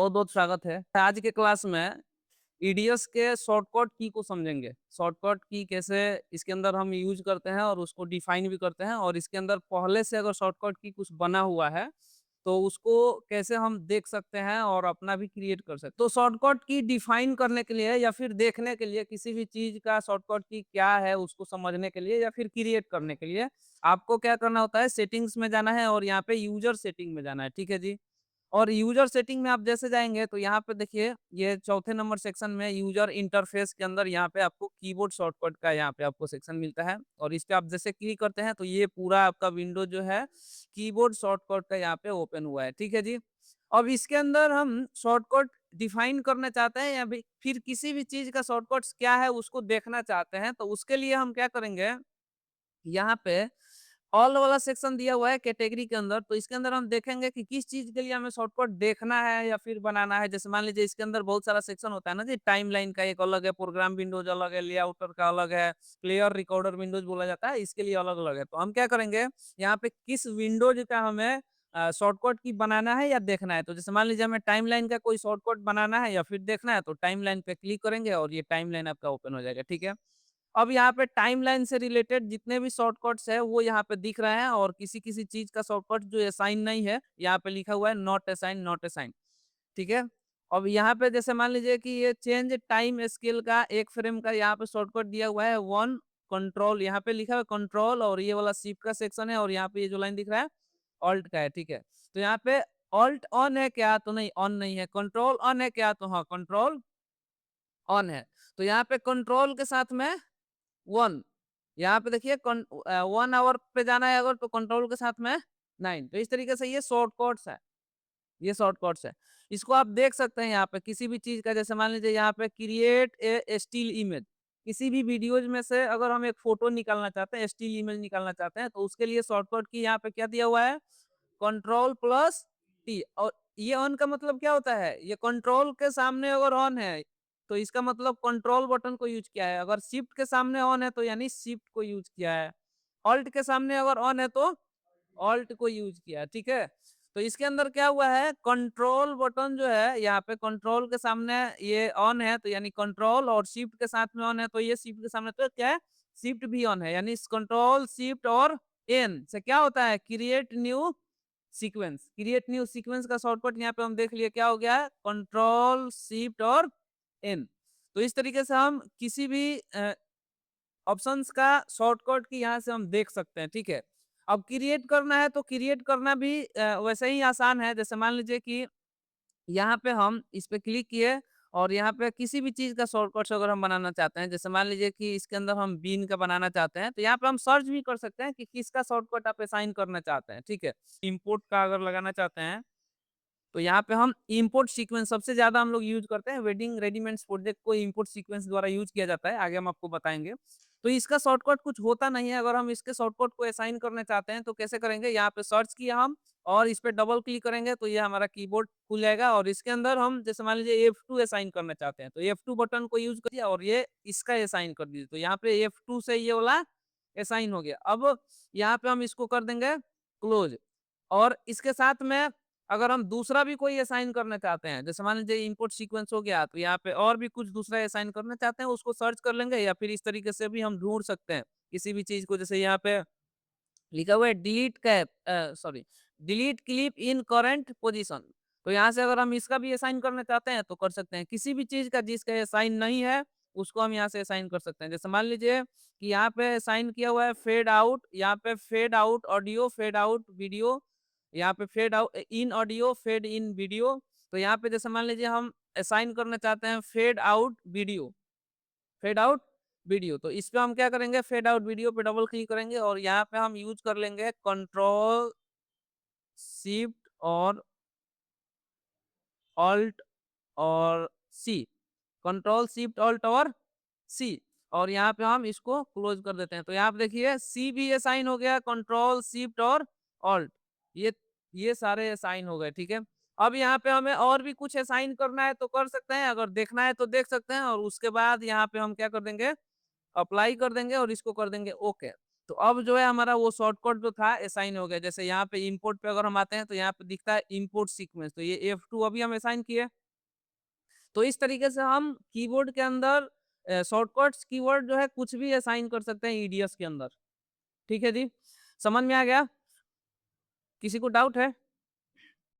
बहुत बहुत स्वागत है। आज के क्लास में ईडीएस के शॉर्टकट की को समझेंगे। शॉर्टकट की कैसे इसके अंदर हम यूज करते हैं और उसको डिफाइन भी करते हैं, और इसके अंदर पहले से अगर शॉर्टकट की कुछ बना हुआ है तो उसको कैसे हम देख सकते हैं और अपना भी क्रिएट कर सकते हैं। तो शॉर्टकट की डिफाइन करने के लिए या फिर देखने के लिए, किसी भी चीज का शॉर्टकट की क्या है उसको समझने के लिए या फिर क्रिएट करने के लिए आपको क्या करना होता है, सेटिंग्स में जाना है और यहाँ पे यूजर सेटिंग में जाना है। ठीक है जी। और यूजर सेटिंग में आप जैसे जाएँगे तो यहाँ पे देखिए, ये चौथे नंबर सेक्शन में यूजर इंटरफेस के अंदर यहाँ पे आपको कीबोर्ड शॉर्टकट का यहाँ पे आपको सेक्शन मिलता है, और इस पे आप जैसे क्लिक करते हैं तो ये पूरा आपका विंडो जो है कीबोर्ड शॉर्टकट का यहाँ पे ओपन हुआ है। ठीक है जी। अब इसके अंदर हम शॉर्टकट डिफाइन करना चाहते हैं या फिर किसी भी चीज़ का शॉर्टकट्स क्या है उसको देखना चाहते हैं, तो उसके लिए हम क्या करेंगे, यहाँ पे ऑल वाला सेक्शन दिया हुआ है कैटेगरी के अंदर, तो इसके अंदर हम देखेंगे कि किस चीज़ के लिए हमें शॉर्टकट देखना है या फिर बनाना है। जैसे मान लीजिए इसके अंदर बहुत सारा सेक्शन होता है ना जी, टाइमलाइन का एक अलग है, प्रोग्राम विंडोज अलग है, लेआउटर का अलग है, प्लेयर रिकॉर्डर विंडोज बोला जाता है, इसके लिए अलग-अलग है। तो हम क्या करेंगे, यहाँ पे किस विंडोज का हमें शॉर्टकट की बनाना है या देखना है। तो जैसे मान लीजिए हमें टाइमलाइन का कोई शॉर्टकट बनाना है या फिर देखना है, तो टाइमलाइन पे क्लिक करेंगे और ये टाइमलाइन आपका ओपन हो जाएगा। ठीक है। अब यहाँ पे टाइमलाइन से रिलेटेड जितने भी शॉर्टकट्स है वो यहाँ पे दिख रहे हैं, और किसी-किसी चीज़ का शॉर्टकट जो असाइन नहीं है, यहाँ पे लिखा हुआ है नॉट असाइन, नॉट असाइन। ठीक है? अब यहाँ पे जैसे मान लीजिए कि ये चेंज टाइम स्केल का एक फ्रेम का यहाँ पे शॉर्टकट दिया हुआ है 1 कंट्रोल, यहाँ पे लिखा हुआ है कंट्रोल, और ये वाला शिफ्ट का सेक्शन है, और यहाँ पे ये जो लाइन दिख रहा है ऑल्ट का है। ठीक है? तो यहाँ पे ऑल्ट ऑन है क्या? तो नहीं, ऑन नहीं है। कंट्रोल ऑन है क्या? तो हाँ, कंट्रोल ऑन है। तो यहाँ पे कंट्रोल के साथ में 1, यहाँ पे देखिए 1 आवर पे जाना है अगर, तो कंट्रोल के साथ में 9। तो इस तरीके से ये शॉर्टकट्स है, ये शॉर्टकट्स है। इसको आप देख सकते हैं यहाँ पे किसी भी चीज़ का, जैसे मान लीजिए यहाँ पे क्रिएट ए स्टिल इमेज, किसी भी वीडियोज़ में से अगर हम एक फ़ोटो निकालना चाहते हैं, स्टिल इमेज निकालना चाहते हैं, तो उसके लिए शॉर्टकट की यहाँ पे क्या दिया हुआ है, कंट्रोल प्लस टी। और ये ऑन का मतलब क्या होता है, ये कंट्रोल के सामने अगर ऑन है तो इसका मतलब कंट्रोल बटन को यूज किया है, अगर शिफ्ट के सामने ऑन है तो यानी शिफ्ट को यूज किया है, ऑल्ट के सामने अगर ऑन है तो ऑल्ट को यूज किया है। ठीक है। तो इसके अंदर क्या हुआ है, कंट्रोल बटन जो है यहाँ पे कंट्रोल के सामने ये ऑन है तो यानी कंट्रोल, और शिफ्ट के साथ में ऑन है तो ये शिफ्ट के सामने तो क्या है, शिफ्ट भी ऑन है, यानी कंट्रोल शिफ्ट और एन से क्या होता है, create new sequence. Create new sequence का शॉर्टकट यहाँ पे हम देख लिए क्या हो गया है, कंट्रोल शिफ्ट और एन। तो इस तरीके से हम किसी भी ऑप्शंस का शॉर्टकट की यहाँ से हम देख सकते हैं। ठीक है। अब क्रिएट करना है तो क्रिएट करना भी वैसे ही आसान है। जैसे मान लीजिए कि यहाँ पे हम इस पे क्लिक किए और यहाँ पे किसी भी चीज़ का शॉर्टकट अगर हम बनाना चाहते हैं, जैसे मान लीजिए कि इसके अंदर हम बीन का बनाना चाहते हैं, तो यहाँ पे हम सर्च भी कर सकते हैं कि किसका शॉर्टकट आप असाइन करना चाहते हैं। ठीक है। इंपोर्ट का अगर लगाना चाहते हैं तो यहाँ पे हम इंपोर्ट सीक्वेंस सबसे ज़्यादा हम लोग यूज़ करते हैं, वेडिंग रेडीमेड्स प्रोजेक्ट को इंपोर्ट सीक्वेंस द्वारा यूज़ किया जाता है, आगे हम आपको बताएँगे। तो इसका शॉर्टकट कुछ होता नहीं है, अगर हम इसके शॉर्टकट को असाइन करना चाहते हैं तो कैसे करेंगे, यहाँ पे सर्च किया हम और इस पे डबल क्लिक करेंगे तो ये हमारा कीबोर्ड खुल जाएगा, और इसके अंदर हम जैसे मान लीजिए F2 असाइन करना चाहते हैं, तो F2 बटन को यूज़ करिए और ये इसका असाइन कर दीजिए। तो यहाँ पे F2 से ये वाला असाइन हो गया। अब यहाँ पे हम इसको कर देंगे क्लोज़, और इसके साथ में अगर हम दूसरा भी कोई असाइन करना चाहते हैं, जैसे मान लीजिए इंपोर्ट सीक्वेंस हो गया, तो यहाँ पे और भी कुछ दूसरा असाइन करना चाहते हैं, उसको सर्च कर लेंगे, या फिर इस तरीके से भी हम ढूँढ सकते हैं किसी भी चीज़ को। जैसे यहाँ पे लिखा हुआ है delete cap sorry delete clip in current position, तो यहाँ से अगर हम इसका भी असाइन करना चाहते हैं तो कर सकते हैं। किसी भी चीज़ का जिसका असाइन नहीं है, उसको हम यहाँ से असाइन कर सकते हैं। जैसे मान लीजिए कि यहाँ पे असाइन किया हुआ है फेड आउट, यहाँ पे fade out audio, fade out video, यहाँ पे fade out in audio, fade in video. तो यहाँ पे जैसे मान लीजिए हम असाइन करना चाहते हैं fade out video, fade out video, तो इस पे हम क्या करेंगे, फेड आउट वीडियो पे डबल क्लिक करेंगे और यहाँ पे हम यूज कर लेंगे कंट्रोल शिफ्ट और ऑल्ट और सी, कंट्रोल शिफ्ट ऑल्ट और सी, और यहाँ पे हम इसको क्लोज कर देते हैं। तो यहाँ पे देखिए सी भी असाइन हो गया, कंट्रोल शिफ्ट और ऑल्ट, ये ये सारे असाइन हो गए। ठीक है। अब यहाँ पे हमें और भी कुछ असाइन करना है तो कर सकते हैं, अगर देखना है तो देख सकते हैं, और उसके बाद यहाँ पे हम क्या कर देंगे, अप्लाई कर देंगे और इसको कर देंगे ओके। तो अब जो है हमारा वो शॉर्टकट जो था असाइन हो गया। जैसे यहाँ पे इंपोर्ट पे अगर हम आते हैं तो यहाँ पे दिखता है इंपोर्ट सीक्वेंस, तो ये F2 अभी हम असाइन किए। तो इस तरीके से हम कीबोर्ड के अंदर शॉर्टकट्स कीवर्ड जो है कुछ भी असाइन कर सकते हैं ईडीएस के अंदर। ठीक है जी, समझ में आ गया? किसी को डाउट है?